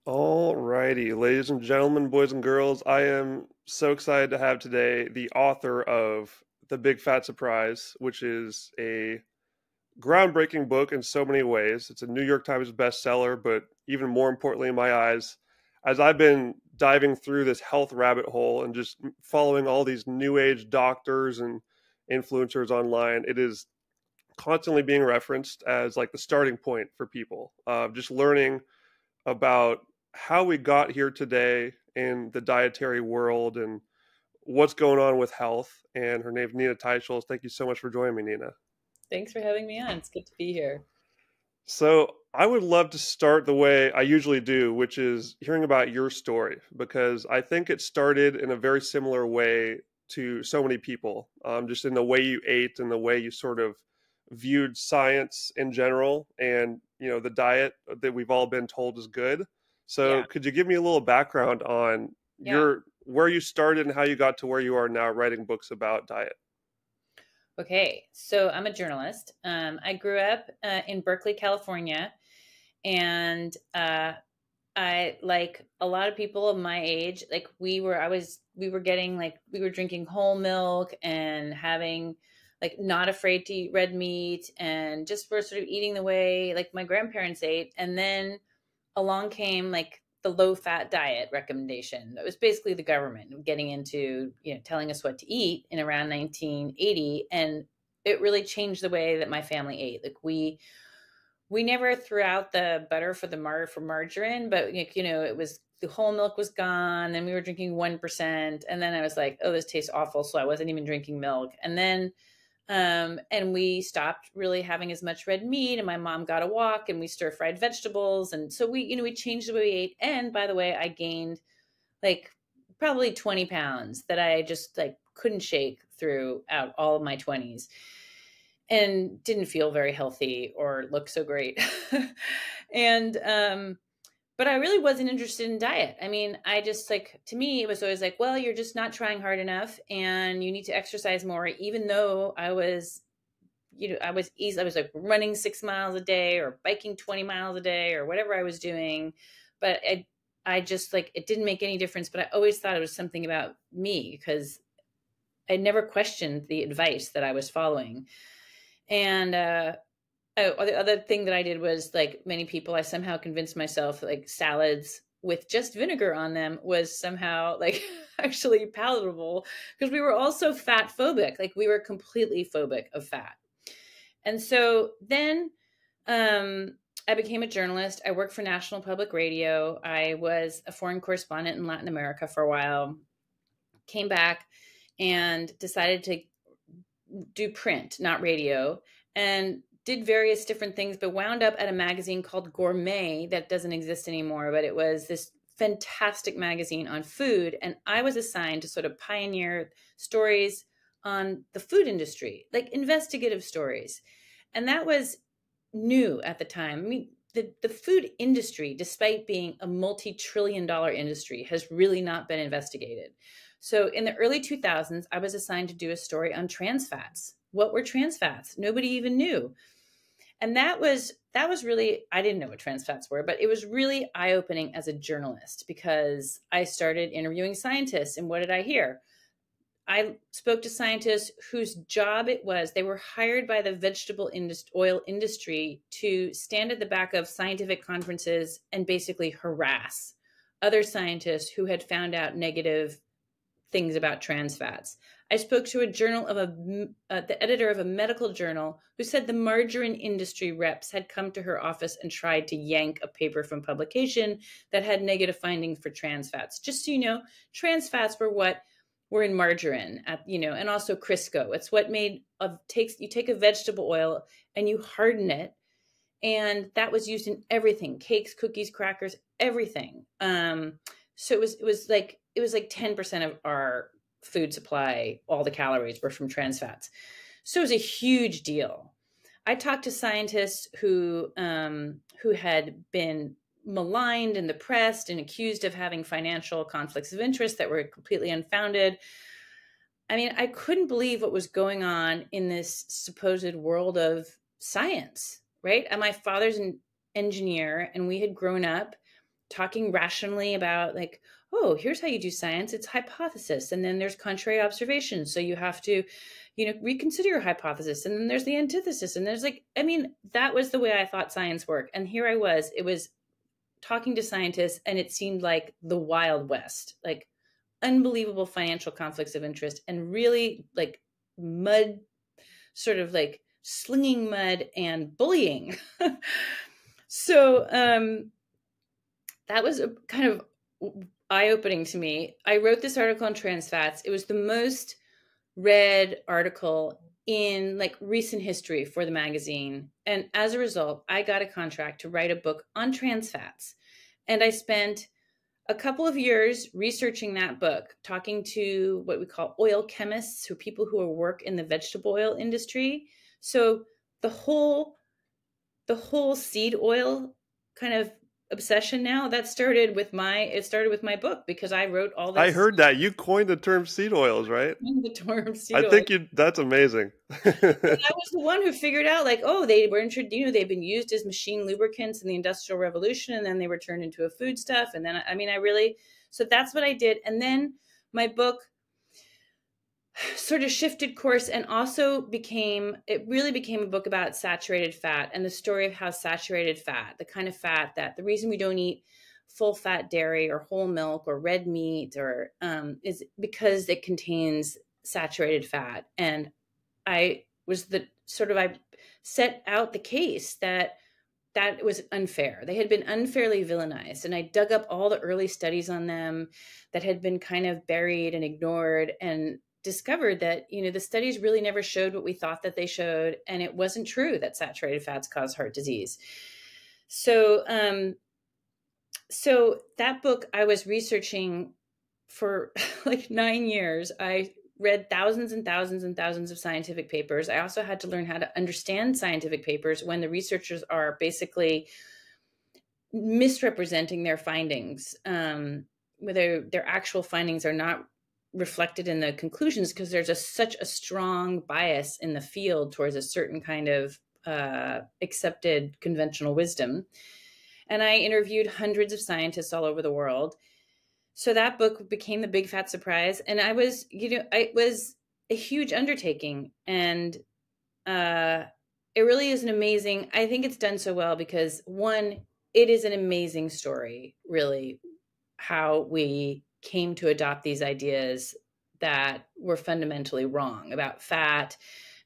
All righty, ladies and gentlemen, boys and girls, I am so excited to have today the author of The Big Fat Surprise, which is a groundbreaking book in so many ways. It's a New York Times bestseller, but even more importantly in my eyes, as I've been diving through this health rabbit hole and just following all these new age doctors and influencers online, it is constantly being referenced as like the starting point for people. Just learning about how we got here today in the dietary world and what's going on with health. And her name's Nina Teicholz. Thank you so much for joining me, Nina. Thanks for having me on. It's good to be here. So, I would love to start the way I usually do, which is hearing about your story, because I think it started in a very similar way to so many people, just in the way you ate and the way you sort of viewed science in general and, the diet that we've all been told is good. So, Yeah. could you give me a little background on Yeah. your where you started and how you got to where you are now writing books about diet? Okay. So I'm a journalist. I grew up in Berkeley, California, and I like a lot of people of my age. Like we were getting we were drinking whole milk and having like not afraid to eat red meat and just were sort of eating the way like my grandparents ate. And then along came like the low fat diet recommendation. That was basically the government getting into, telling us what to eat in around 1980. And it really changed the way that my family ate. Like we never threw out the butter for for margarine, but it was the whole milk was gone. Then we were drinking 1%. And then I was like, oh, this tastes awful. So I wasn't even drinking milk. And then and we stopped really having as much red meat, and my mom got a walk, and we stir fried vegetables. And so we changed the way we ate. And by the way, I gained like probably 20 pounds that I just like couldn't shake throughout all of my 20s and didn't feel very healthy or look so great. and but I really wasn't interested in diet. I mean, I just like, to me, it was always like, well, you're just not trying hard enough and you need to exercise more, even though I was, I was easy. I was like running 6 miles a day or biking 20 miles a day or whatever I was doing. But I just like, it didn't make any difference, but I always thought it was something about me because I never questioned the advice that I was following. And, oh, the other thing that I did was like many people, I somehow convinced myself like salads with just vinegar on them was somehow like actually palatable because we were also fat phobic. Like we were completely phobic of fat. And so then I became a journalist. I worked for National Public Radio. I was a foreign correspondent in Latin America for a while, came back and decided to do print, not radio, and did various different things, but wound up at a magazine called Gourmet that doesn't exist anymore. But it was this fantastic magazine on food. And I was assigned to sort of pioneer stories on the food industry, like investigative stories. And that was new at the time. I mean, the food industry, despite being a multi-trillion-dollar industry, has really not been investigated. So in the early 2000s, I was assigned to do a story on trans fats. What were trans fats? Nobody even knew. And that was really, I didn't know what trans fats were, but it was really eye-opening as a journalist because I started interviewing scientists. And what did I hear? I spoke to scientists whose job it was. They were hired by the vegetable oil industry to stand at the back of scientific conferences and basically harass other scientists who had found out negative things about trans fats. I spoke to a journal of the editor of a medical journal who said the margarine industry reps had come to her office and tried to yank a paper from publication that had negative findings for trans fats. Just so you know, trans fats were in margarine, and also Crisco. It's what you take a vegetable oil and you harden it, and that was used in everything: cakes, cookies, crackers, everything. So it was like 10% of our food supply, all the calories were from trans fats. So it was a huge deal. I talked to scientists who had been maligned in the press and accused of having financial conflicts of interest that were completely unfounded. I mean, I couldn't believe what was going on in this supposed world of science, right? And my father's an engineer, and we had grown up talking rationally about like, oh, here's how you do science. It's hypothesis. And then there's contrary observation. So you have to, reconsider your hypothesis. And then there's the antithesis. And there's like, I mean, that was the way I thought science worked. And here I was, it was talking to scientists, and it seemed like the Wild West, like unbelievable financial conflicts of interest and really like mud, sort of like slinging mud and bullying. So that was a kind of eye-opening to me. I wrote this article on trans fats. It was the most read article in like recent history for the magazine. And as a result, I got a contract to write a book on trans fats. And I spent a couple of years researching that book, talking to what we call oil chemists, who people who work in the vegetable oil industry. So the whole seed oil kind of obsession now, it started with my book, because I wrote all this. I heard that you coined the term seed oils, right? The term seed I think that's amazing. I was the one who figured out like, oh, they were they've been used as machine lubricants in the Industrial Revolution, and then they were turned into a foodstuff. And then, so that's what I did. And then my book sort of shifted course and also really became a book about saturated fat and the story of how saturated fat, the kind of fat that the reason we don't eat full fat dairy or whole milk or red meat or is because it contains saturated fat. And I set out the case that was unfair. They had been unfairly villainized. And I dug up all the early studies on them that had been kind of buried and ignored, and discovered that, the studies really never showed what we thought that they showed. And it wasn't true that saturated fats cause heart disease. So that book I was researching for like 9 years. I read thousands and thousands and thousands of scientific papers. I also had to learn how to understand scientific papers when the researchers are basically misrepresenting their findings, whether their actual findings are not reflected in the conclusions, because there's such a strong bias in the field towards a certain kind of accepted conventional wisdom. And I interviewed hundreds of scientists all over the world. So that book became The Big Fat Surprise. And it was a huge undertaking. And it really is I think it's done so well because, one, it is an amazing story, really, how we came to adopt these ideas that were fundamentally wrong about fat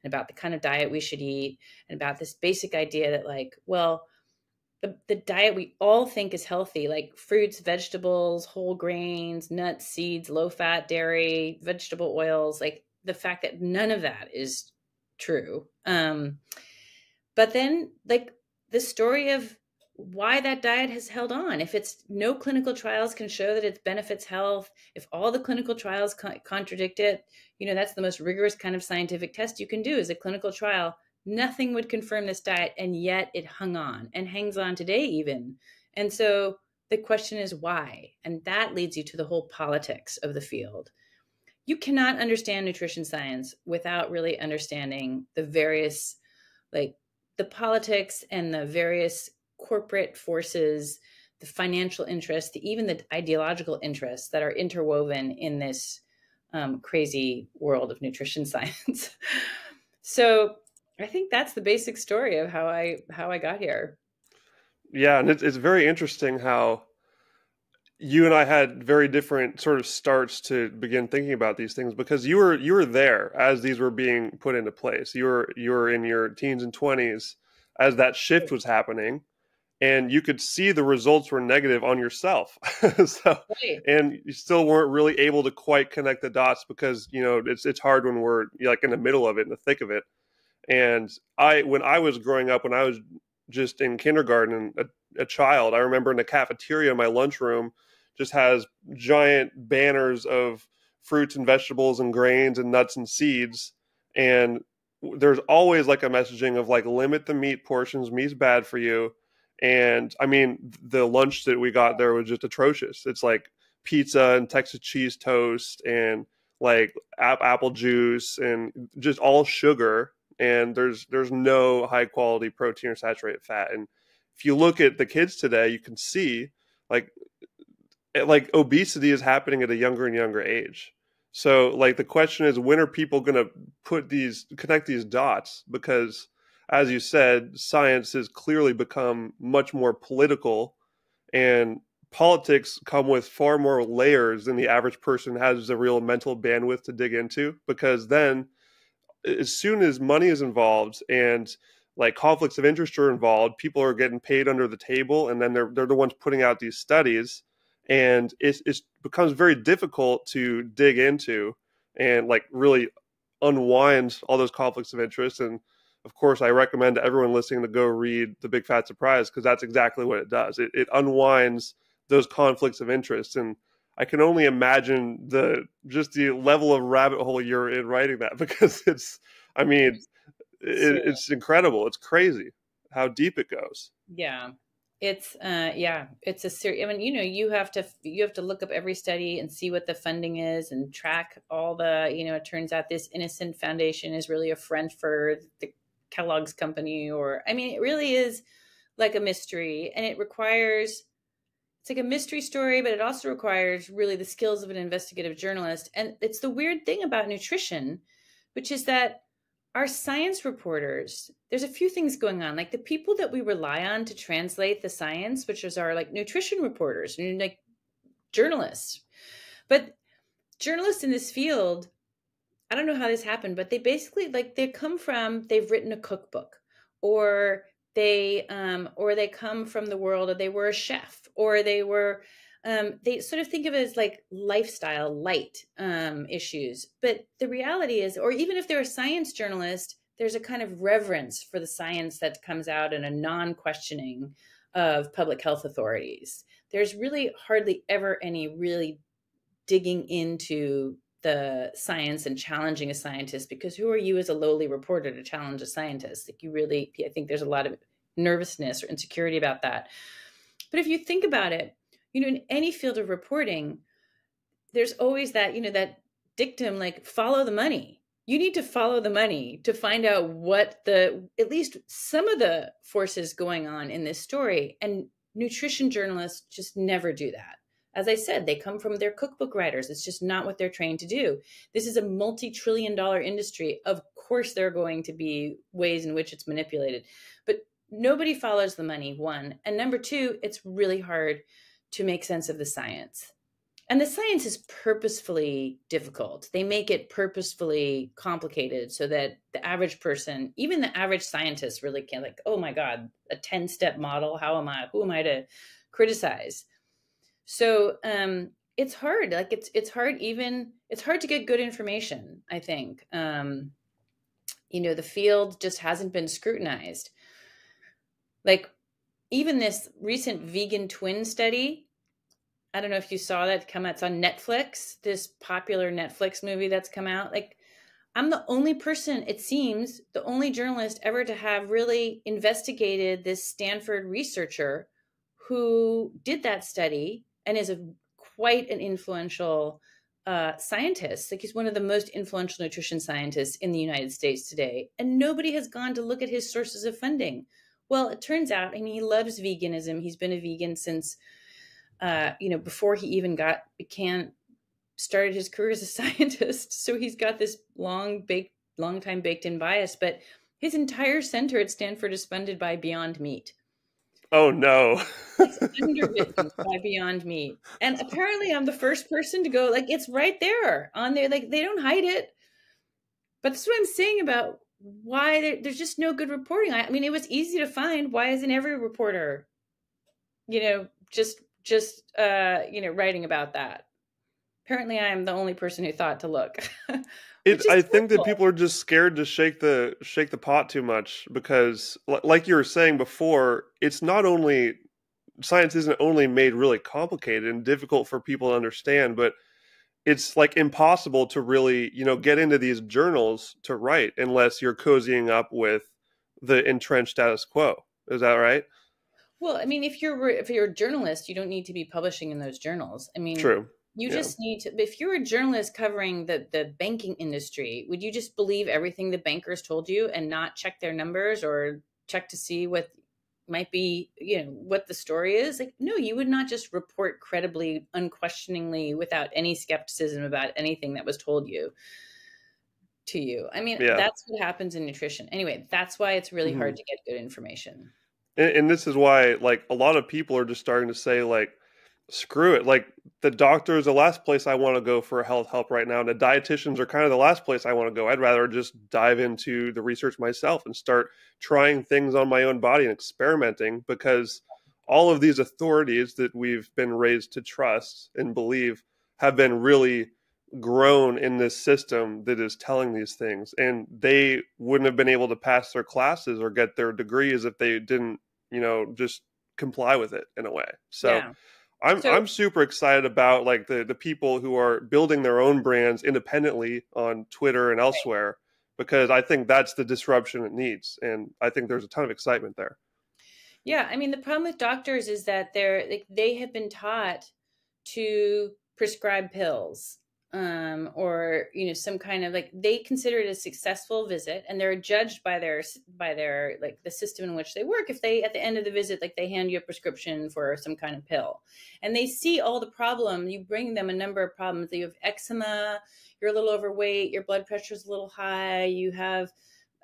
and about the kind of diet we should eat, and about this basic idea that like, well, the diet we all think is healthy, like fruits, vegetables, whole grains, nuts, seeds, low fat, dairy, vegetable oils, like the fact that none of that is true. But then like the story of why that diet has held on. If it's no clinical trials can show that it benefits health, if all the clinical trials contradict it, that's the most rigorous kind of scientific test you can do is a clinical trial. Nothing would confirm this diet, and yet it hung on and hangs on today even. And so the question is why? And that leads you to the whole politics of the field. You cannot understand nutrition science without really understanding the various, like the politics and the various corporate forces, the financial interests, even the ideological interests that are interwoven in this crazy world of nutrition science. So I think that's the basic story of how I got here. Yeah, and it's very interesting how you and I had very different sort of starts to begin thinking about these things, because you were there as these were being put into place. You were in your teens and 20s as that shift was happening, and you could see the results were negative on yourself. And you still weren't really able to quite connect the dots, because it's hard when we're like in the middle of it, in the thick of it. And when I was growing up, when I was just in kindergarten, a child, I remember in the cafeteria, my lunchroom just has giant banners of fruits and vegetables and grains and nuts and seeds. And there's always like a messaging of like, limit the meat portions, meat's bad for you. And I mean, the lunch that we got there was just atrocious. It's like pizza and Texas cheese toast and like apple juice and just all sugar. And there's no high quality protein or saturated fat. And if you look at the kids today, you can see like obesity is happening at a younger and younger age. So like the question is, when are people going to connect these dots? Because as you said, science has clearly become much more political, and politics come with far more layers than the average person has the real mental bandwidth to dig into. Because then as soon as money is involved and like conflicts of interest are involved, people are getting paid under the table, and then they're the ones putting out these studies, and it becomes very difficult to dig into and like really unwind all those conflicts of interest. And of course, I recommend to everyone listening to go read The Big Fat Surprise, because that's exactly what it does. It unwinds those conflicts of interest, and I can only imagine the level of rabbit hole you're in writing that, because I mean, it's incredible. It's crazy how deep it goes. Yeah. It's it's a serious. I mean, you have to look up every study and see what the funding is and track all the, it turns out this innocent foundation is really a front for the Kellogg's company, or, I mean, it really is like a mystery, and it's like a mystery story, but it also requires really the skills of an investigative journalist. And it's the weird thing about nutrition, which is that our science reporters, there's a few things going on. Like the people that we rely on to translate the science, which is our like nutrition reporters and like journalists. But journalists in this field, I don't know how this happened, but they basically they've written a cookbook, or they come from the world, or they were a chef, or they sort of think of it as like lifestyle light issues. But the reality is, or even if they're a science journalist, there's a kind of reverence for the science that comes out in a non-questioning of public health authorities. There's really hardly ever any really digging into the science and challenging a scientist, because who are you as a lowly reporter to challenge a scientist? Like I think there's a lot of nervousness or insecurity about that. But if you think about it, in any field of reporting, there's always that, that dictum, like follow the money. You need to follow the money to find out what at least some of the forces going on in this story. And nutrition journalists just never do that. As I said, they come from their cookbook writers. It's just not what they're trained to do. This is a multi-trillion-dollar industry. Of course, there are going to be ways in which it's manipulated, but nobody follows the money, one. And number two, it's really hard to make sense of the science. And the science is purposefully difficult. They make it purposefully complicated so that the average person, even the average scientist, really can't, like, oh my God, a 10-step model. Who am I to criticize? So it's hard. Like it's hard to get good information, I think. The field just hasn't been scrutinized. Like even this recent vegan twin study, I don't know if you saw that come out. It's on Netflix, this popular Netflix movie that's come out. Like I'm the only person, it seems, the only journalist ever to have really investigated this Stanford researcher who did that study and is quite an influential scientist. Like he's one of the most influential nutrition scientists in the United States today. And nobody has gone to look at his sources of funding. Well, it turns out, I mean, he loves veganism. He's been a vegan since, before he even started his career as a scientist. So he's got this long time baked in bias, but his entire center at Stanford is funded by Beyond Meat. Oh no. It's underwritten by Beyond Meat. And apparently I'm the first person to go, like, it's right there on there. Like they don't hide it. But that's what I'm saying about why there's just no good reporting. I mean, it was easy to find. Why isn't every reporter, just writing about that? Apparently I am the only person who thought to look. I think that people are just scared to shake the pot too much, because like you were saying before, science isn't only made really complicated and difficult for people to understand, but it's like impossible to really, get into these journals to write unless you're cozying up with the entrenched status quo. Is that right? Well, I mean, if you're a journalist, you don't need to be publishing in those journals. I mean, true. You just need to, if you're a journalist covering the banking industry, would you just believe everything the bankers told you and not check their numbers or check to see what might be, what the story is. Like, no, you would not just report credibly, unquestioningly, without any skepticism about anything that was told to you. I mean, Yeah. that's what happens in nutrition. Anyway, that's why it's really hard to get good information. And this is why, like, a lot of people are just starting to say, like, screw it. Like, the doctor is the last place I want to go for health help right now. And the dietitians are kind of the last place I want to go. I'd rather just dive into the research myself and start trying things on my own body and experimenting, because all of these authorities that we've been raised to trust and believe have been really grown in this system that is telling these things. And they wouldn't have been able to pass their classes or get their degrees if they didn't, just comply with it in a way. So Yeah. I'm super excited about, like, the people who are building their own brands independently on Twitter and elsewhere, because I think that's the disruption it needs, and I think there's a ton of excitement there. Yeah, I mean, the problem with doctors is that they have been taught to prescribe pills, or some kind of, like, they consider it a successful visit, and they're judged by their like the system in which they work. If they, at the end of the visit, like, they hand you a prescription for some kind of pill, and they see all the problem, you bring them a number of problems. You have eczema, you're a little overweight, your blood pressure is a little high, you have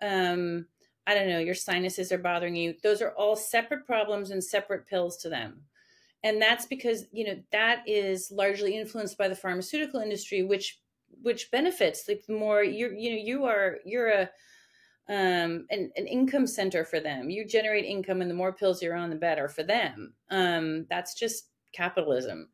I don't know, your sinuses are bothering you. Those are all separate problems and separate pills to them. And that's because, that is largely influenced by the pharmaceutical industry, which benefits, like, the more you're an income center for them. You generate income, and the more pills you're on, the better for them. That's just capitalism.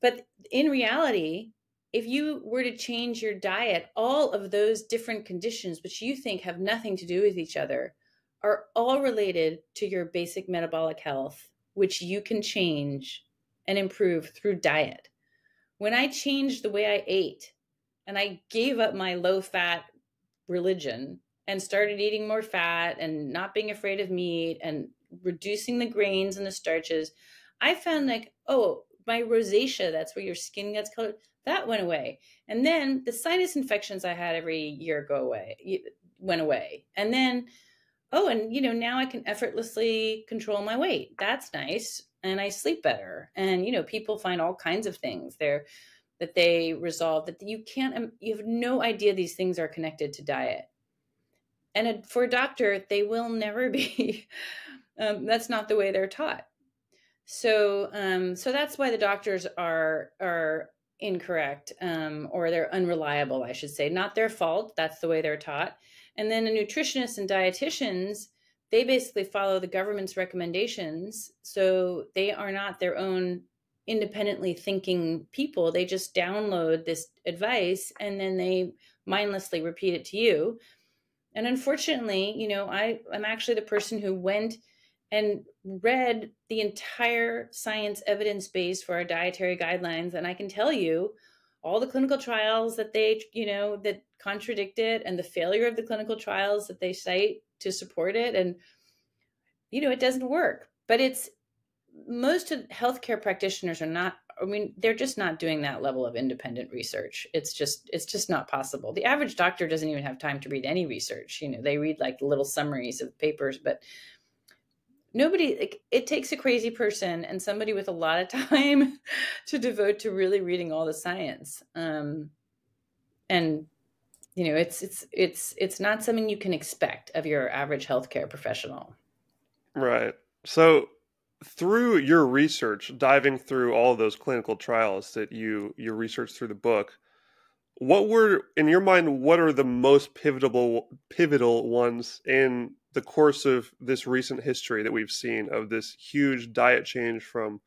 But in reality, if you were to change your diet, all of those different conditions, which you think have nothing to do with each other, are all related to your basic metabolic health, which you can change and improve through diet. When I changed the way I ate, and I gave up my low-fat religion and started eating more fat and not being afraid of meat and reducing the grains and the starches, I found, like, oh, my rosacea, that's where your skin gets colored, that went away. And then the sinus infections I had every year went away. And then, and now I can effortlessly control my weight. That's nice. And I sleep better. And, people find all kinds of things there that they resolve that you have no idea these things are connected to diet. And for a doctor, they will never be, that's not the way they're taught. So that's why the doctors are incorrect, or they're unreliable, I should say. Not their fault. That's the way they're taught. And then the nutritionists and dietitians, they basically follow the government's recommendations. So they are not their own independently thinking people. They just download this advice, and then they mindlessly repeat it to you. And unfortunately, I'm actually the person who went and read the entire science evidence base for our dietary guidelines. And I can tell you all the clinical trials that that contradict it, and the failure of the clinical trials that they cite to support it. And, it doesn't work. But most of healthcare practitioners are not, they're just not doing that level of independent research. It's just not possible. The average doctor doesn't even have time to read any research. They read, like, little summaries of papers, but it takes a crazy person and somebody with a lot of time to devote to really reading all the science. And, it's not something you can expect of your average healthcare professional. Right. So through your research, diving through all of those clinical trials that you researched through the book, what were, in your mind, what are the most pivotal ones in the course of this recent history that we've seen of this huge diet change from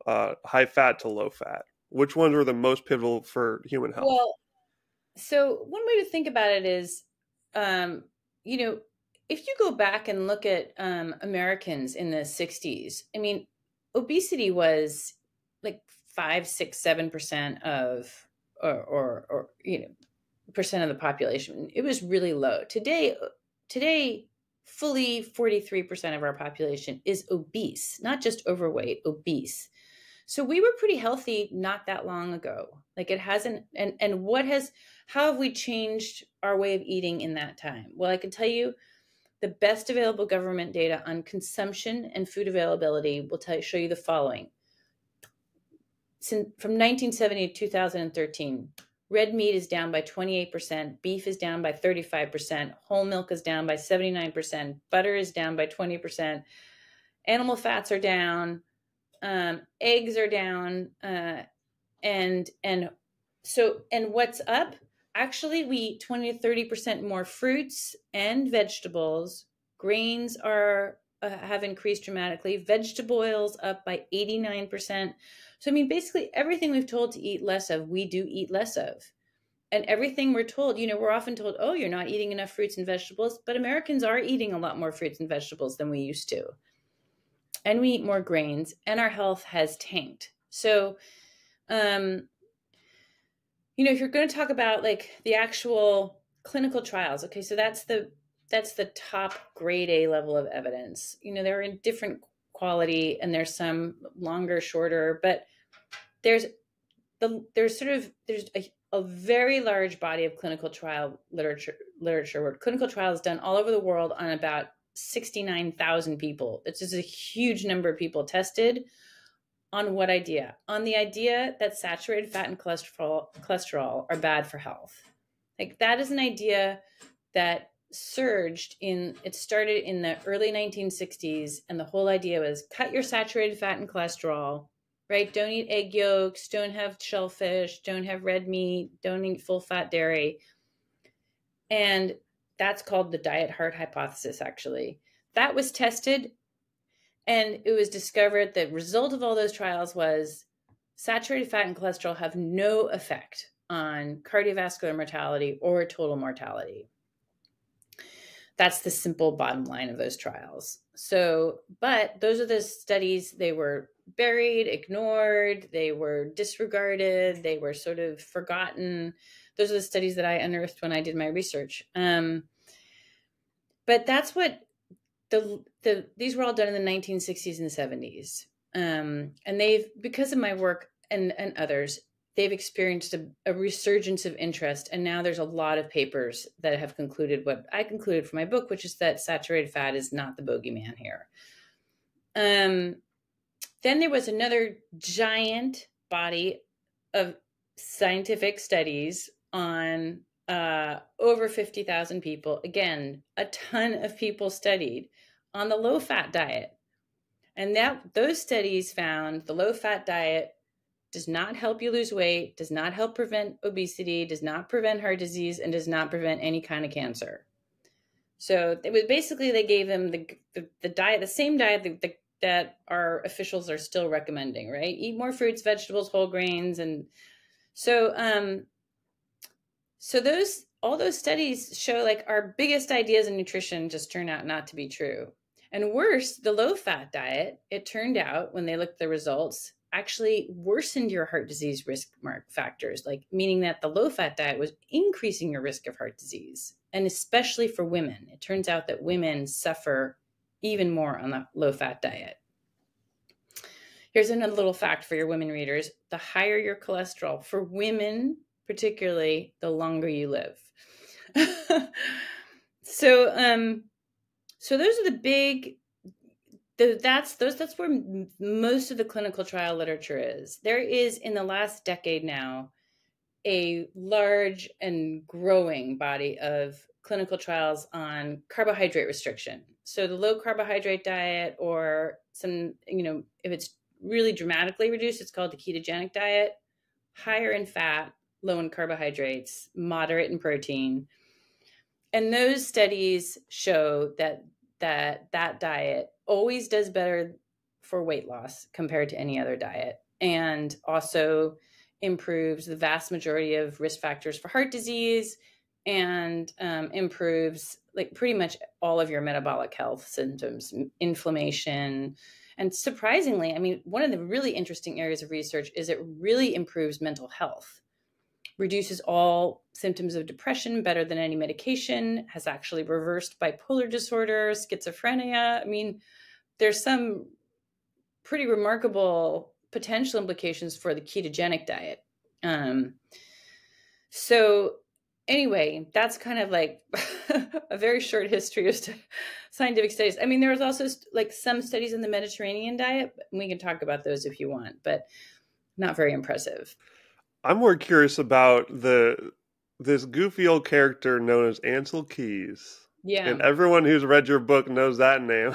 high fat to low fat? Which ones were the most pivotal for human health? Well, so one way to think about it is, if you go back and look at Americans in the 60s, obesity was like 5, 6, 7% of, or percent of the population. It was really low. Today, fully 43% of our population is obese, not just overweight, obese. So we were pretty healthy not that long ago. Like, it hasn't, how have we changed our way of eating in that time? Well, I can tell you, The best available government data on consumption and food availability will show you the following. From 1970 to 2013, red meat is down by 28%, beef is down by 35%, whole milk is down by 79%, butter is down by 20%, animal fats are down, eggs are down, and what's up? Actually, we eat 20 to 30% more fruits and vegetables. Grains have increased dramatically. Vegetable oils up by 89%. So, I mean, basically everything we've told to eat less of, we do eat less of. And everything we're told, we're often told, oh, you're not eating enough fruits and vegetables. But Americans are eating a lot more fruits and vegetables than we used to. And we eat more grains, and our health has tanked. So, if you're going to talk about like the actual clinical trials, okay, so that's the top grade A level of evidence. They're in different quality, and there's some longer, shorter, but there's a very large body of clinical trial literature where clinical trials done all over the world on about 69,000 people. It's just a huge number of people tested. On what idea? On the idea that saturated fat and cholesterol are bad for health. Like, that is an idea that it started in the early 1960s, and the whole idea was cut your saturated fat and cholesterol, right? Don't eat egg yolks, don't have shellfish, don't have red meat, don't eat full fat dairy. And that's called the diet heart hypothesis, actually. That was tested, and it was discovered the result of all those trials was saturated fat and cholesterol have no effect on cardiovascular mortality or total mortality. That's the simple bottom line of those trials. So, but those are the studies, they were buried, ignored, they were disregarded, they were sort of forgotten. Those are the studies that I unearthed when I did my research. But that's what these were all done in the 1960s and 70s. And because of my work and others, they've experienced a resurgence of interest. And now there's a lot of papers that have concluded what I concluded from my book, which is that saturated fat is not the bogeyman here. Then there was another giant body of scientific studies on over 50,000 people. Again, a ton of people studied on the low-fat diet. And those studies found the low-fat diet does not help you lose weight, does not help prevent obesity, does not prevent heart disease, and does not prevent any kind of cancer. So it was basically, they gave them the diet, the same diet that our officials are still recommending, right? Eat more fruits, vegetables, whole grains. And so all those studies show like our biggest ideas in nutrition just turn out not to be true. And worse, the low-fat diet, it turned out when they looked at the results, actually worsened your heart disease risk factors, like meaning that the low-fat diet was increasing your risk of heart disease, and especially for women. It turns out that women suffer even more on the low-fat diet. Here's another little fact for your women readers. The higher your cholesterol, for women particularly, the longer you live. So those are the big, that's where most of the clinical trial literature is. There is, in the last decade now, a large and growing body of clinical trials on carbohydrate restriction. So the low carbohydrate diet, or some, if it's really dramatically reduced, it's called the ketogenic diet, higher in fat, low in carbohydrates, moderate in protein. And those studies show that diet always does better for weight loss compared to any other diet, and also improves the vast majority of risk factors for heart disease, and improves like pretty much all of your metabolic health symptoms, inflammation. And surprisingly, I mean, one of the really interesting areas of research is it really improves mental health, reduces all symptoms of depression better than any medication, has actually reversed bipolar disorder, schizophrenia. I mean, there's some pretty remarkable potential implications for the ketogenic diet. So Anyway, that's kind of like a very short history of scientific studies. I mean, there was also like some studies in the Mediterranean diet. And we can talk about those if you want, but not very impressive. I'm more curious about this goofy old character known as Ancel Keys. Yeah. And everyone who's read your book knows that name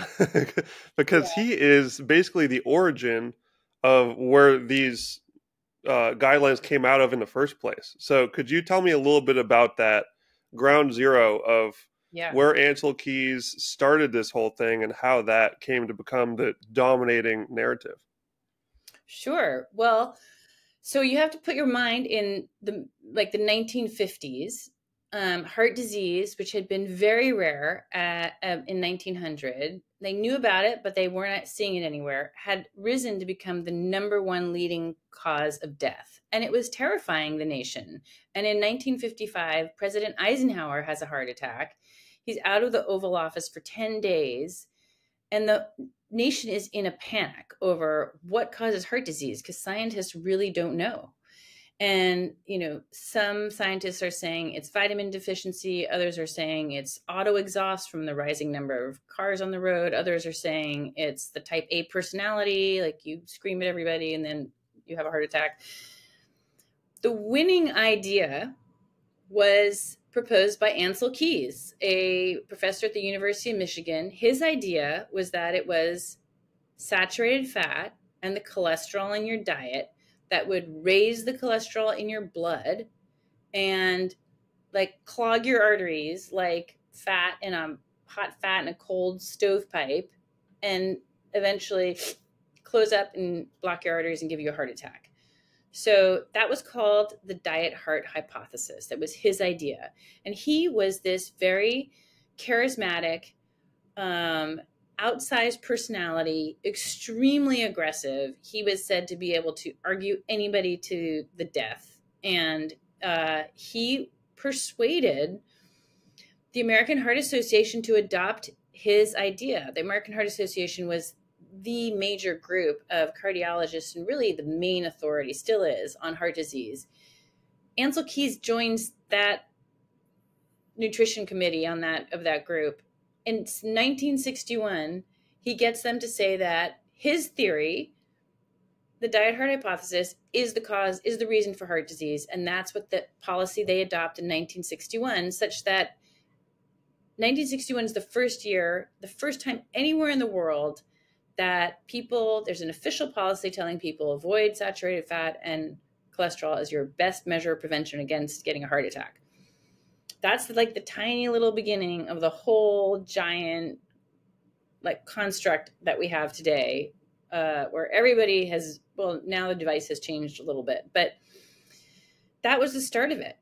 because Yeah. he is basically the origin of where these guidelines came out of in the first place. So could you tell me a little bit about that ground zero of Yeah. where Ancel Keys started this whole thing and how that came to become the dominating narrative? Sure. Well, so you have to put your mind in the 1950s. Heart disease, which had been very rare in 1900, they knew about it, but they weren't seeing it anywhere, had risen to become the number one leading cause of death. And it was terrifying the nation. And in 1955, President Eisenhower has a heart attack. He's out of the Oval Office for 10 days. And the nation is in a panic over what causes heart disease because scientists really don't know. And, some scientists are saying it's vitamin deficiency. Others are saying it's auto exhaust from the rising number of cars on the road. Others are saying it's the type A personality, like you scream at everybody and then you have a heart attack. The winning idea was proposed by Ancel Keys, a professor at the University of Michigan. His idea was that it was saturated fat and the cholesterol in your diet that would raise the cholesterol in your blood and like clog your arteries like fat in a hot fat in a cold stovepipe and eventually close up and block your arteries and give you a heart attack. So that was called the diet heart hypothesis. That was his idea. And he was this very charismatic, outsized personality, extremely aggressive. He was said to be able to argue anybody to the death. And he persuaded the American Heart Association to adopt his idea. The American Heart Association was the major group of cardiologists and really the main authority, still is, on heart disease. Ancel Keys joins that nutrition committee of that group. In 1961, he gets them to say that his theory, the diet heart hypothesis, is the reason for heart disease. And that's what the policy they adopt in 1961, such that 1961 is the first time anywhere in the world that there's an official policy telling people avoid saturated fat and cholesterol as your best measure of prevention against getting a heart attack. That's like the tiny little beginning of the whole giant like construct that we have today, where everybody has, well, now the device has changed a little bit, but that was the start of it.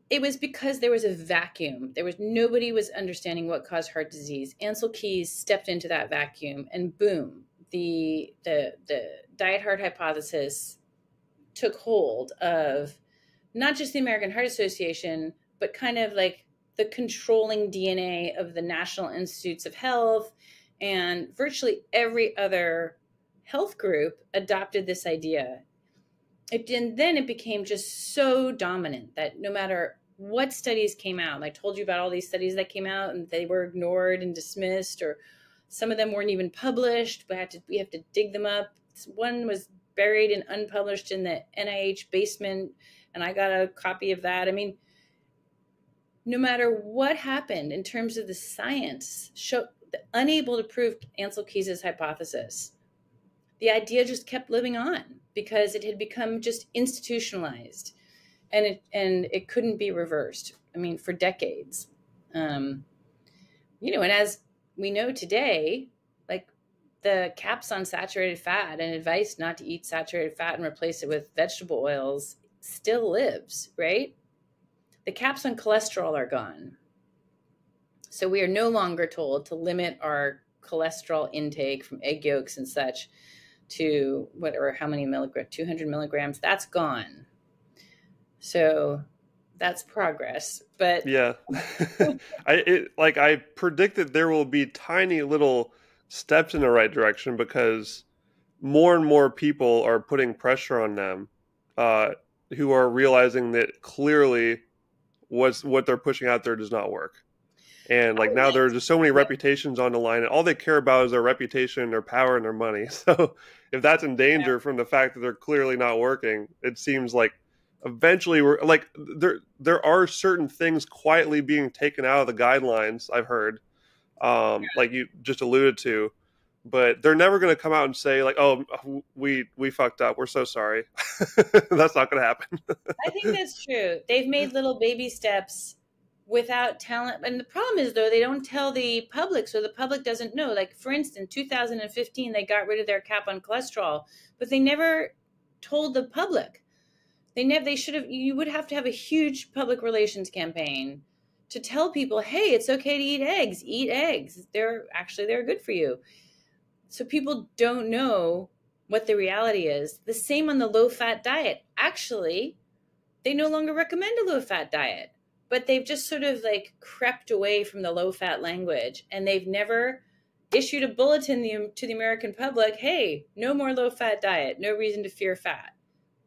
It was because there was a vacuum. Nobody was understanding what caused heart disease. Ancel Keys stepped into that vacuum and boom, the diet heart hypothesis took hold of not just the American Heart Association, but kind of like the controlling DNA of the National Institutes of Health, and virtually every other health group adopted this idea. And then it became just so dominant that no matter what studies came out, and I told you about all these studies that came out and they were ignored and dismissed, or some of them weren't even published. We have to dig them up. One was buried and unpublished in the NIH basement, and I got a copy of that. I mean, no matter what happened in terms of the science, unable to prove Ancel Keys' hypothesis, the idea just kept living on because it had become just institutionalized, and it couldn't be reversed. I mean, for decades. And as we know today, like the caps on saturated fat and advice not to eat saturated fat and replace it with vegetable oils still lives, right? The caps on cholesterol are gone. So we are no longer told to limit our cholesterol intake from egg yolks and such to how many milligrams, 200 milligrams, that's gone. So that's progress, but yeah, I predict that there will be tiny little steps in the right direction because more and more people are putting pressure on them, who are realizing that clearly what they're pushing out there does not work. And like Oh, now there are yes. just so many reputations on the line, and all they care about is their reputation, their power, and their money. So if that's in Yeah. danger from the fact that they're clearly not working, it seems like eventually we're like there are certain things quietly being taken out of the guidelines, I've heard, like you just alluded to, but they're never going to come out and say like, oh, we fucked up, we're so sorry. That's not going to happen. I think that's true. They've made little baby steps without talent. And the problem is, though, they don't tell the public, so the public doesn't know. Like, for instance, 2015, they got rid of their cap on cholesterol, but they never told the public. They should have, you would have to have a huge public relations campaign to tell people, hey, it's okay to eat eggs. Eat eggs. They're good for you. So people don't know what the reality is. The same on the low-fat diet. Actually, they no longer recommend a low-fat diet, but they've just sort of like crept away from the low-fat language, and they've never issued a bulletin to the American public, hey, no more low-fat diet, no reason to fear fat.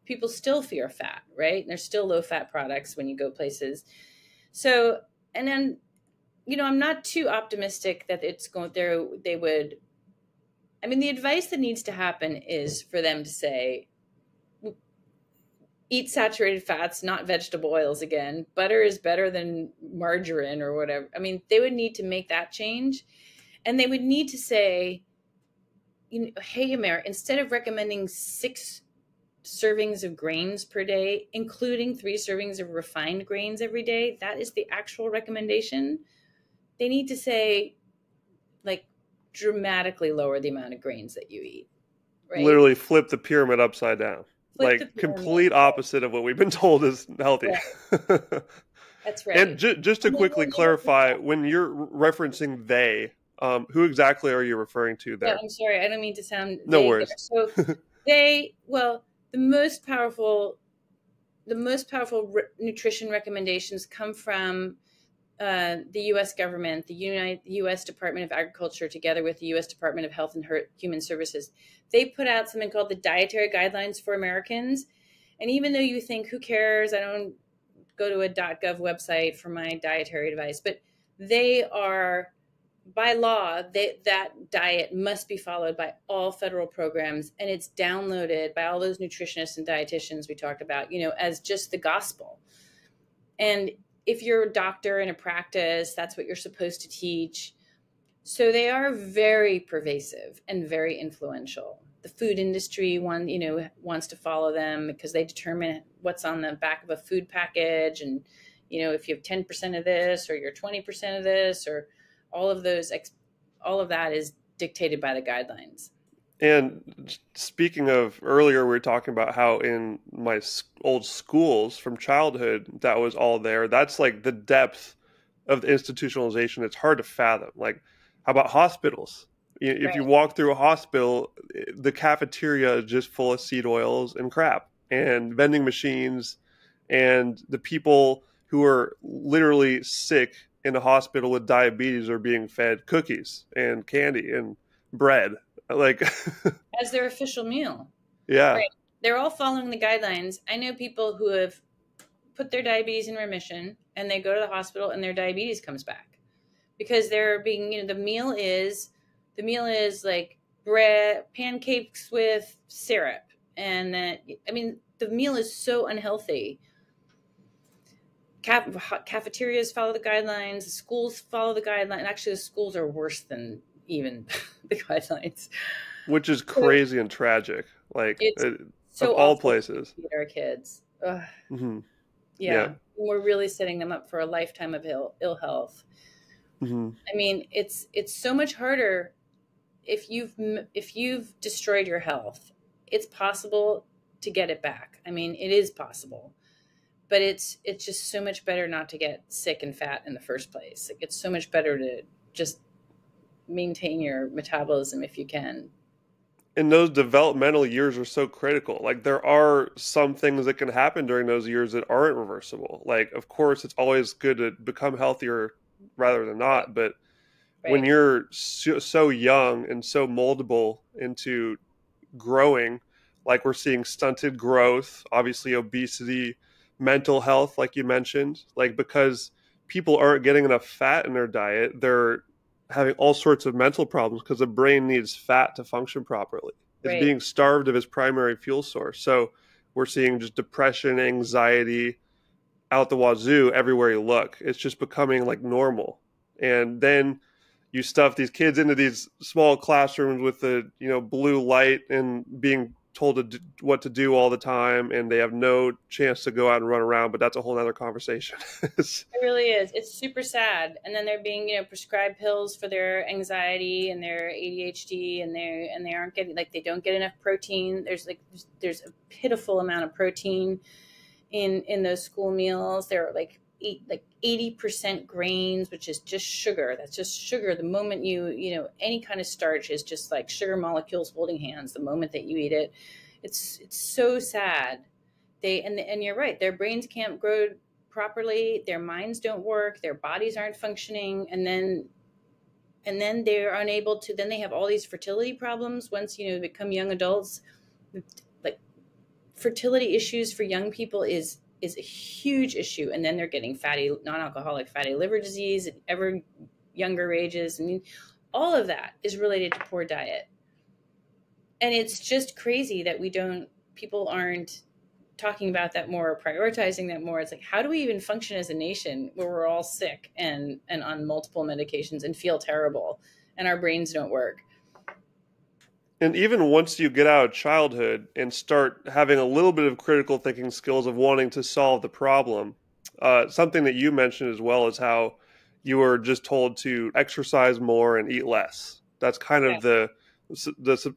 People still fear fat, right? And there's still low-fat products when you go places. So, and then, I'm not too optimistic that it's going there. The advice that needs to happen is for them to say, eat saturated fats, not vegetable oils again. Butter is better than margarine or whatever. They would need to make that change. And they would need to say, hey, America, instead of recommending 6 servings of grains per day, including 3 servings of refined grains every day, that is the actual recommendation. They need to say, like, dramatically lower the amount of grains that you eat. Right? Literally flip the pyramid upside down. Like complete opposite of what we've been told is healthy. Right. That's right. And just to quickly clarify, when you're referencing they, who exactly are you referring to there? Yeah, I'm sorry. I don't mean to sound no worries. There. So the most powerful nutrition recommendations come from the U.S. government, the U.S. Department of Agriculture, together with the U.S. Department of Health and Human Services. They put out something called the Dietary Guidelines for Americans. And even though you think, who cares? I don't go to a .gov website for my dietary advice. But they are, by law, that diet must be followed by all federal programs. And it's downloaded by all those nutritionists and dietitians we talked about, as just the gospel. And if you're a doctor in a practice, that's what you're supposed to teach. So they are very pervasive and very influential. The food industry wants to follow them because they determine what's on the back of a food package. And, if you have 10% of this or you're 20% of this or all of that is dictated by the guidelines. And speaking of earlier, we were talking about how in my old schools from childhood, that was all there. That's like the depth of the institutionalization. It's hard to fathom. Like, how about hospitals? If Right. you walk through a hospital, the cafeteria is just full of seed oils and crap and vending machines. And the people who are literally sick in a hospital with diabetes are being fed cookies and candy and bread. Like as their official meal. Yeah. Right. They're all following the guidelines. I know people who have put their diabetes in remission and they go to the hospital and their diabetes comes back because they're being, the meal is like bread, pancakes with syrup. And the meal is so unhealthy. Cafeterias follow the guidelines. The schools follow the guidelines. Actually, the schools are worse than even the guidelines, which is crazy and tragic. Like, so of all places, to our kids. Mm-hmm. Yeah, we're really setting them up for a lifetime of ill health. Mm-hmm. It's so much harder if you've destroyed your health. It's possible to get it back. It is possible. But it's just so much better not to get sick and fat in the first place. Like, it's so much better to just maintain your metabolism if you can. And those developmental years are so critical. Like, there are some things that can happen during those years that aren't reversible. Like, of course, it's always good to become healthier rather than not. But when you're so young and so moldable into growing, like we're seeing stunted growth, obviously obesity, mental health, like you mentioned, like because people aren't getting enough fat in their diet, they're having all sorts of mental problems because the brain needs fat to function properly. It's Right. being starved of its primary fuel source. So we're seeing just depression, anxiety out the wazoo everywhere you look. It's just becoming like normal. And then you stuff these kids into these small classrooms with the blue light and being told what to do all the time, and they have no chance to go out and run around. But that's a whole other conversation. It really is. It's super sad. And then they're being, prescribed pills for their anxiety and their ADHD, and they aren't getting, like, they don't get enough protein. There's a pitiful amount of protein in those school meals. They're like 80% grains, which is just sugar. That's just sugar. The moment any kind of starch is just like sugar molecules holding hands the moment that you eat it. It's so sad. And you're right, their brains can't grow properly, their minds don't work, their bodies aren't functioning, and then they're unable to, then they have all these fertility problems once they become young adults. Like, fertility issues for young people is a huge issue, and then they're getting non-alcoholic fatty liver disease at ever younger ages. I mean, all of that is related to poor diet. And it's just crazy that people aren't talking about that more, or prioritizing that more. It's like, how do we even function as a nation where we're all sick and on multiple medications and feel terrible and our brains don't work? And even once you get out of childhood and start having a little bit of critical thinking skills of wanting to solve the problem, something that you mentioned as well is how you were just told to exercise more and eat less. That's kind of the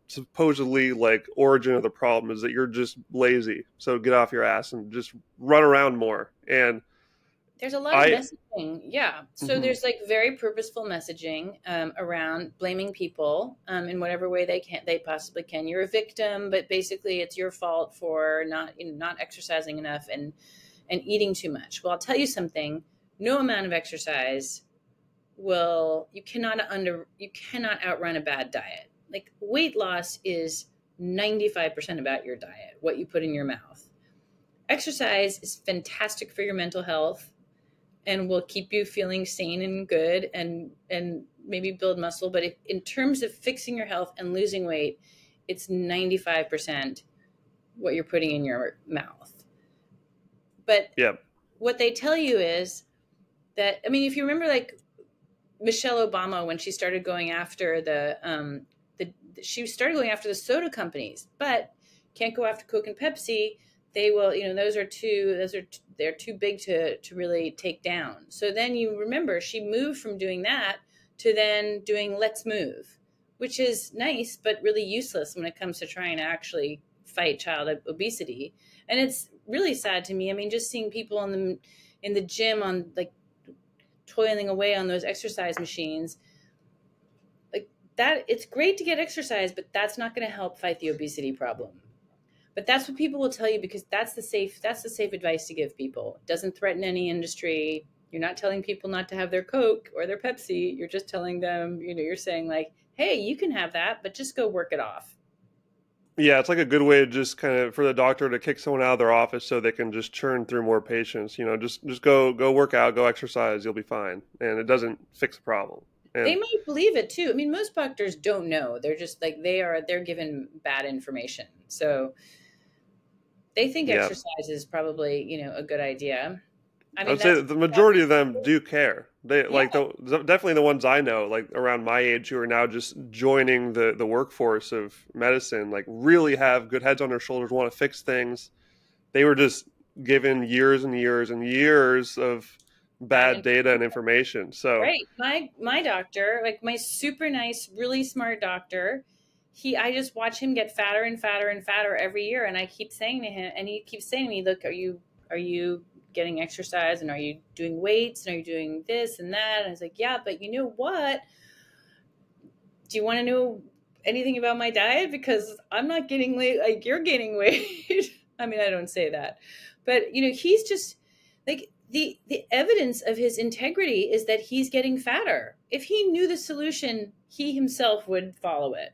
supposedly like origin of the problem, is that you're just lazy. So get off your ass and just run around more. And there's a lot of messaging. Yeah. So there's like very purposeful messaging around blaming people in whatever way they possibly can. You're a victim, but basically it's your fault for not exercising enough and eating too much. Well, I'll tell you something. No amount of exercise you cannot outrun a bad diet. Like, weight loss is 95% about your diet, what you put in your mouth. Exercise is fantastic for your mental health and will keep you feeling sane and good and maybe build muscle. But in terms of fixing your health and losing weight, it's 95% what you're putting in your mouth. But what they tell you is that, I mean, if you remember, like, Michelle Obama, when she started going after she started going after the soda companies, but can't go after Coke and Pepsi. They will, they're too big to really take down. So then you remember she moved from doing that to then doing Let's Move, which is nice, but really useless when it comes to trying to actually fight child obesity. And it's really sad to me. I mean, just seeing people in the gym on, like, toiling away on those exercise machines, like that, it's great to get exercise, but that's not going to help fight the obesity problem. But that's what people will tell you, because that's the safe advice to give people. It doesn't threaten any industry. You're not telling people not to have their Coke or their Pepsi. You're just telling them, you're saying, like, hey, you can have that, but just go work it off. Yeah, it's like a good way to just kind of, for the doctor to kick someone out of their office so they can just churn through more patients. Just go work out, go exercise, you'll be fine. And it doesn't fix the problem. And they might believe it too. I mean, most doctors don't know. They're just like, they're given bad information. So they think exercise is probably, a good idea. I mean, I would say the majority of them do care. They like definitely the ones I know, like around my age, who are now just joining the workforce of medicine, like really have good heads on their shoulders, want to fix things. They were just given years and years and years of bad data and information. So right, my doctor, like my super nice, really smart doctor, I just watch him get fatter and fatter and fatter every year, and I keep saying to him, and he keeps saying to me, look, are you getting exercise, and are you doing weights, and are you doing this and that? And I was like, yeah, but you know what? Do you want to know anything about my diet? Because I'm not getting weight like you're gaining weight. I mean, I don't say that, but he's just like, the evidence of his integrity is that he's getting fatter. If he knew the solution, he himself would follow it.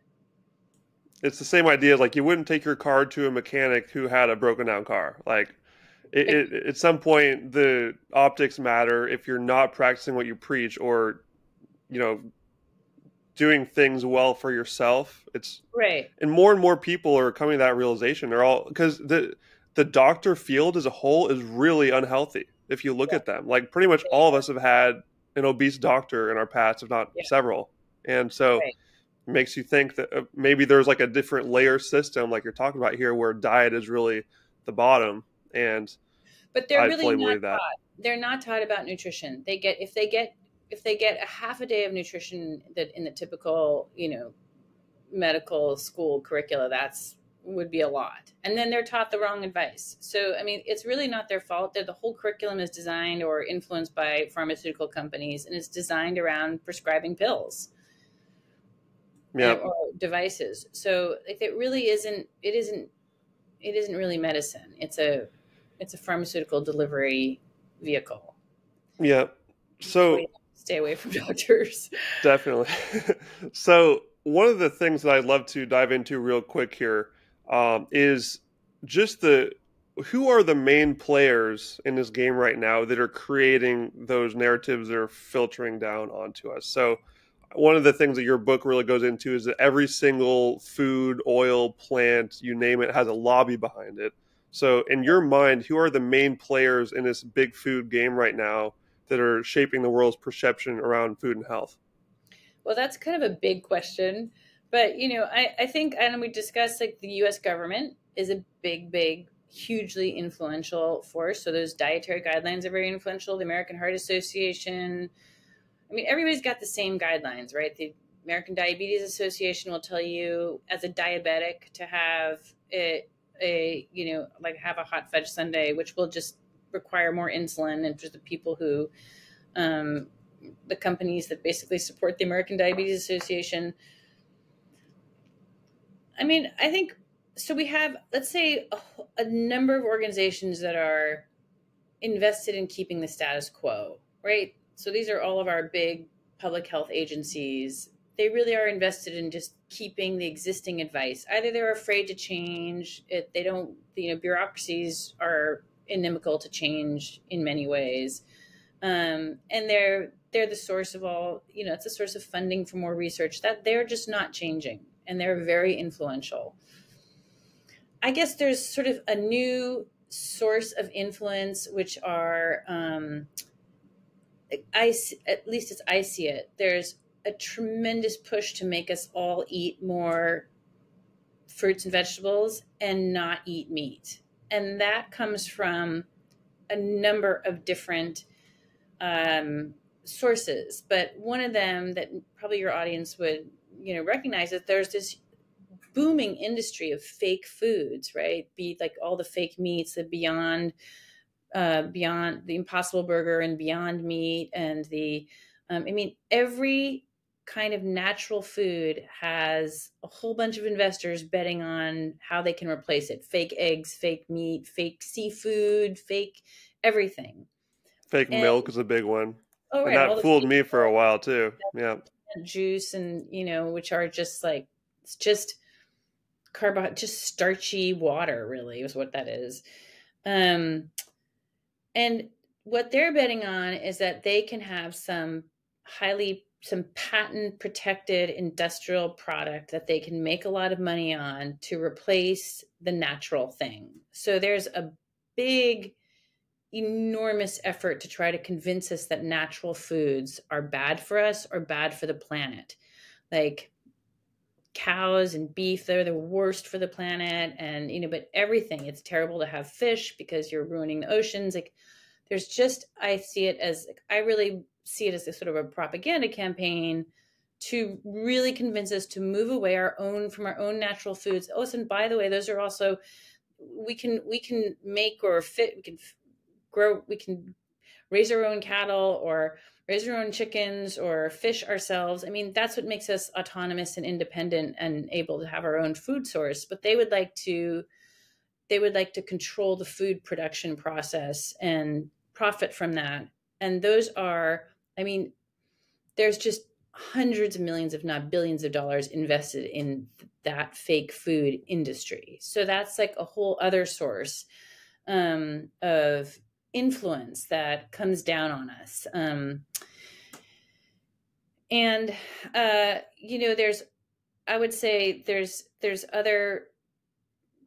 It's the same idea. Like, you wouldn't take your car to a mechanic who had a broken down car. Like, Like, At some point, the optics matter if you're not practicing what you preach, or you know, doing things well for yourself. It's right. and more people are coming to that realization. They're all because the doctor field as a whole is really unhealthy. If you look Yeah, at them, like pretty much they all of are. us have had an obese doctor in our past, if not Yeah, several, and so right. it makes you think that maybe there's like a different layer system, like you're talking about here, where diet is really the bottom. And But they're I really fully not believe that. taught. They're not taught about nutrition. If they get a half a day of nutrition that in the typical, medical school curricula, that's would be a lot. And then they're taught the wrong advice. So, I mean, it's really not their fault. The whole curriculum is designed or influenced by pharmaceutical companies, and it's designed around prescribing pills and Yep. or devices. So, like, it isn't really medicine. It's a pharmaceutical delivery vehicle. Yep. That's why you So have to stay away from doctors. definitely. So one of the things that I'd love to dive into real quick here is just the who are the main players in this game right now that are creating those narratives that are filtering down onto us. So one of the things that your book really goes into is that every single food, oil, plant, you name it, has a lobby behind it. So in your mind, who are the main players in this big food game right now that are shaping the world's perception around food and health? Well, that's kind of a big question. But, I think, and we discussed, like, the US government is a big, hugely influential force. So those dietary guidelines are very influential. The American Heart Association, I mean, everybody's got the same guidelines, right? The American Diabetes Association will tell you as a diabetic to have like have a hot fudge sundae, which will just require more insulin. And for the people who, the companies that basically support the American Diabetes Association, I mean, I think so. We have, let's say, a number of organizations that are invested in keeping the status quo, right? So these are all of our big public health agencies. They really are invested in just keeping the existing advice. Either they're afraid to change it, they don't, bureaucracies are inimical to change in many ways. And they're the source of all, it's a source of funding for more research that they're just not changing, and they're very influential. I guess there's sort of a new source of influence, which are, at least as I see it, there's a tremendous push to make us all eat more fruits and vegetables and not eat meat. And that comes from a number of different sources. But one of them that probably your audience would, recognize, is there's this booming industry of fake foods, right? Be like all the fake meats, the beyond the Impossible Burger and Beyond Meat, and every kind of natural food has a whole bunch of investors betting on how they can replace it. Fake eggs, fake meat, fake seafood, fake everything. Fake And milk is a big one. oh, And right, that all the fooled fake me for a while too. Yeah. juice, and which are just like, it's just just starchy water, really, is what that is. Um, and what they're betting on is that they can have some patent protected industrial product that they can make a lot of money on to replace the natural thing. So there's a big, enormous effort to try to convince us that natural foods are bad for us or bad for the planet. Like cows and beef, they're the worst for the planet. And, but everything, it's terrible to have fish because you're ruining the oceans. Like, there's just, I really see it as a sort of a propaganda campaign to really convince us to move away from our own natural foods. Oh, and by the way, those are also, we can make or fit, we can grow, we can raise our own cattle or raise our own chickens or fish ourselves. I mean, that's what makes us autonomous and independent and able to have our own food source. But they would like to control the food production process and profit from that. And those are, I mean, there's just hundreds of millions, if not billions of dollars invested in that fake food industry. So that's like a whole other source. of influence that comes down on us. And I would say there's other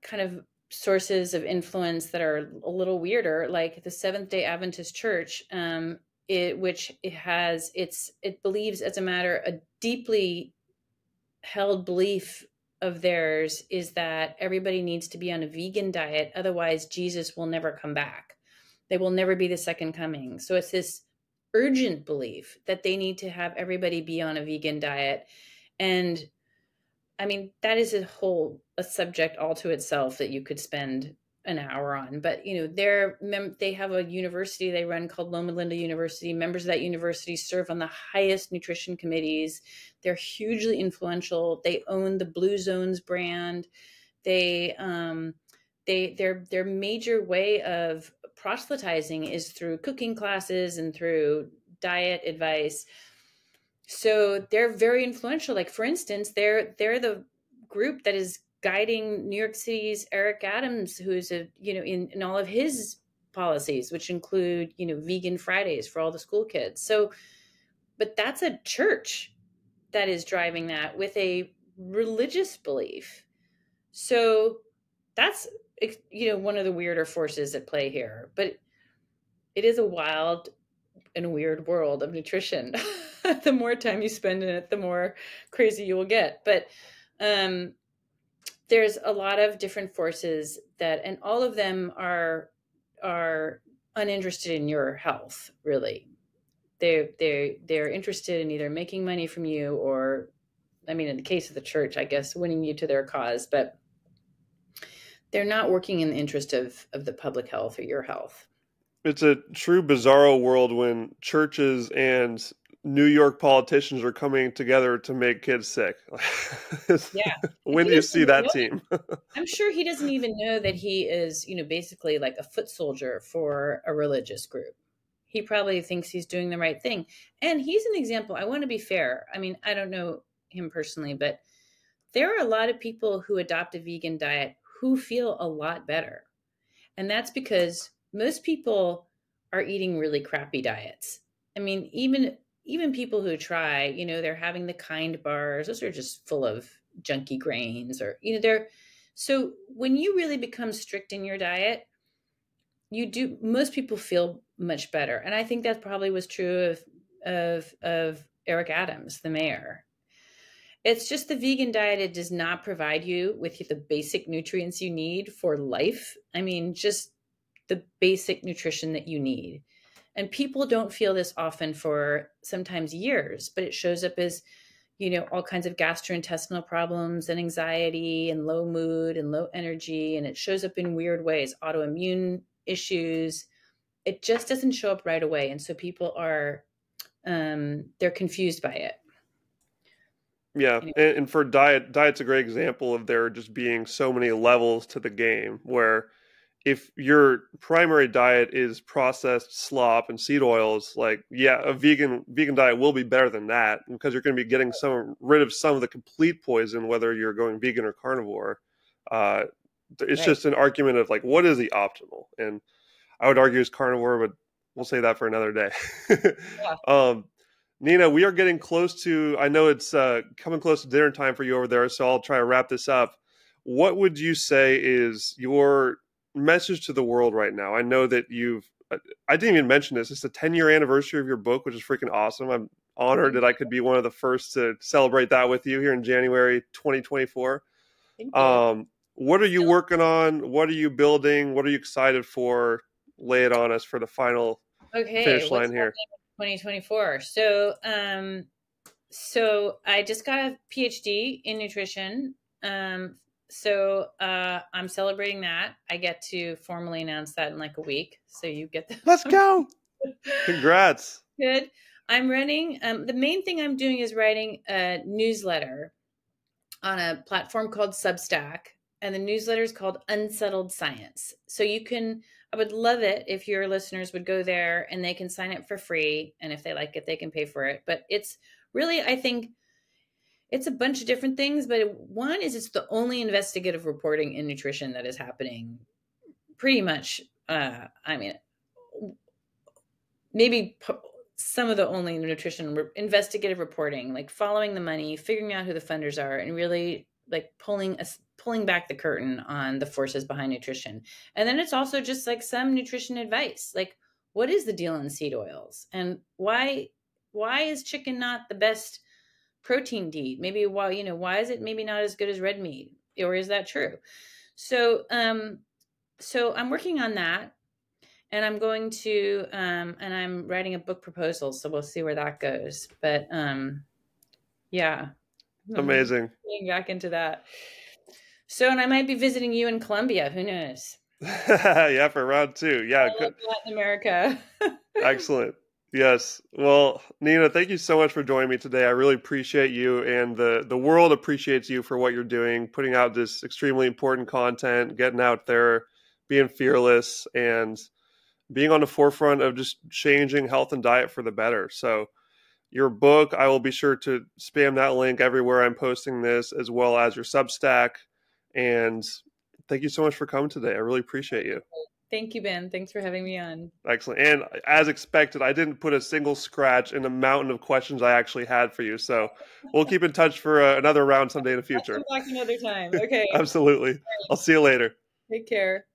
kind of sources of influence that are a little weirder, like the Seventh-day Adventist Church, it believes, as a matter, a deeply held belief of theirs is that everybody needs to be on a vegan diet, otherwise Jesus will never come back. They will never be the second coming. So it's this urgent belief that they need to have everybody be on a vegan diet. And I mean, that is a subject all to itself that you could spend an hour on. But, they have a university they run called Loma Linda University. Members of that university serve on the highest nutrition committees. They're hugely influential. They own the Blue Zones brand. Their major way of proselytizing is through cooking classes and through diet advice. So they're very influential. Like, for instance, they're the group that is guiding New York City's Eric Adams, who's in all of his policies, which include, vegan Fridays for all the school kids. So, but that's a church that is driving that with a religious belief. So that's, one of the weirder forces at play here. But it is a wild and weird world of nutrition. The more time you spend in it, the more crazy you will get. But there's a lot of different forces and all of them are uninterested in your health, really. They're interested in either making money from you or, in the case of the church, I guess, winning you to their cause, but they're not working in the interest of the public health or your health. It's a true bizarro world when churches and New York politicians are coming together to make kids sick. Yeah. When do you see that team? I'm sure he doesn't even know that he is, basically like a foot soldier for a religious group. He probably thinks he's doing the right thing. And he's an example. I want to be fair. I don't know him personally, but there are a lot of people who adopt a vegan diet who feel a lot better. And that's because most people are eating really crappy diets. Even people who try, they're having the Kind bars. Those are just full of junky grains, or, so when you really become strict in your diet, most people feel much better. And I think that probably was true of Eric Adams, the mayor. It's just the vegan diet, it does not provide you with the basic nutrients you need for life. Just the basic nutrition that you need. And people don't feel this often for sometimes years, but it shows up as, all kinds of gastrointestinal problems and anxiety and low mood and low energy. And it shows up in weird ways, autoimmune issues. It just doesn't show up right away. And so people are, they're confused by it. Yeah. And for diet's a great example of there just being so many levels to the game, where if your primary diet is processed slop and seed oils, a vegan diet will be better than that, because you're going to be getting rid of some of the complete poison, whether you're going vegan or carnivore. It's just an argument of what is the optimal, and I would argue it's carnivore, but we'll say that for another day. Yeah. Nina, we are getting close to, I know it's coming close to dinner time for you over there, so I'll try to wrap this up. What would you say is your message to the world right now? I know that I didn't even mention this. It's the 10-year anniversary of your book, which is freaking awesome. I'm honored that I could be one of the first to celebrate that with you here in January 2024. What are you working on? What are you building? What are you excited for? Lay it on us for the final finish line here. 2024. So I just got a PhD in nutrition. So I'm celebrating that. I get to formally announce that in a week. So you get the Let's go. Congrats. Good. I'm running. The main thing I'm doing is writing a newsletter on a platform called Substack. And the newsletter is called Unsettled Science. So I would love it if your listeners would go there and they can sign up for free. And if they like it, they can pay for it. But it's really, I think, it's a bunch of different things. But one is it's the only investigative reporting in nutrition that is happening pretty much, I mean, maybe some of the only nutrition investigative reporting, like following the money, figuring out who the funders are, and really like pulling back the curtain on the forces behind nutrition. And then it's also just like some nutrition advice, like what is the deal in seed oils, and why is chicken not the best protein to eat? Maybe why is it maybe not as good as red meat, or is that true? So so I'm working on that, and I'm going to and I'm writing a book proposal, so we'll see where that goes. But yeah, I'm Amazing. getting back into that. So, and I might be visiting you in Colombia. Who knows? Yeah, for round two. Yeah, I love Latin America. excellent. Yes. Well, Nina, thank you so much for joining me today. I really appreciate you, and the world appreciates you for what you're doing, putting out this extremely important content, getting out there, being fearless, and being on the forefront of just changing health and diet for the better. So your book, I will be sure to spam that link everywhere I'm posting this, as well as your Substack. And thank you so much for coming today. I really appreciate you. Thank you, Ben. Thanks for having me on. Excellent. And as expected, I didn't put a single scratch in the mountain of questions I actually had for you. So we'll keep in touch for another round someday in the future. I'll come back another time. Okay. Absolutely. I'll see you later. Take care.